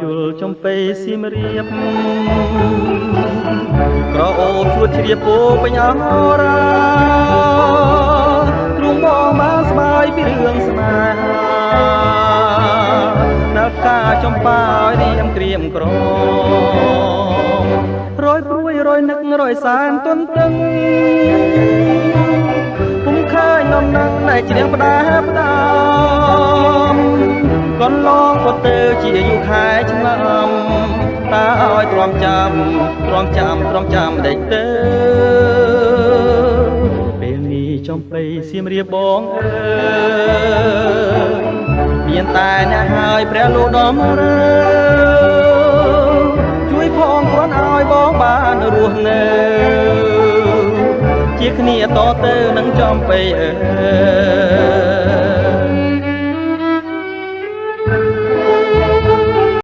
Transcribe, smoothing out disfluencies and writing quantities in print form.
យល់ចំបៃសៀមរាបក្រអូបជួតជ្រាបពោពេញអរាទ្រង់បងបានស្បាយពីរឿងស្នេហាដល់ការចំប៉ាឲ្យរៀមក្រៀមក្ររយព្រួយរយនឹករយសានទន់ទឹងពុំឃើញនំនឹងតែជ្រះផ្ដាផ្ដាំកន្លងក៏ទៅជាយូរខែឆ្នាំតើឲ្យទ្រាំចាំដេចទៅពេលនេះចំបៃសៀមរាបបងអើយមានតែអ្នកហើយព្រះលោកដំរើជួយផងគ្រាន់ឲ្យបងបានរស់នៅជាគ្នាតទៅនឹងចំបៃអើយ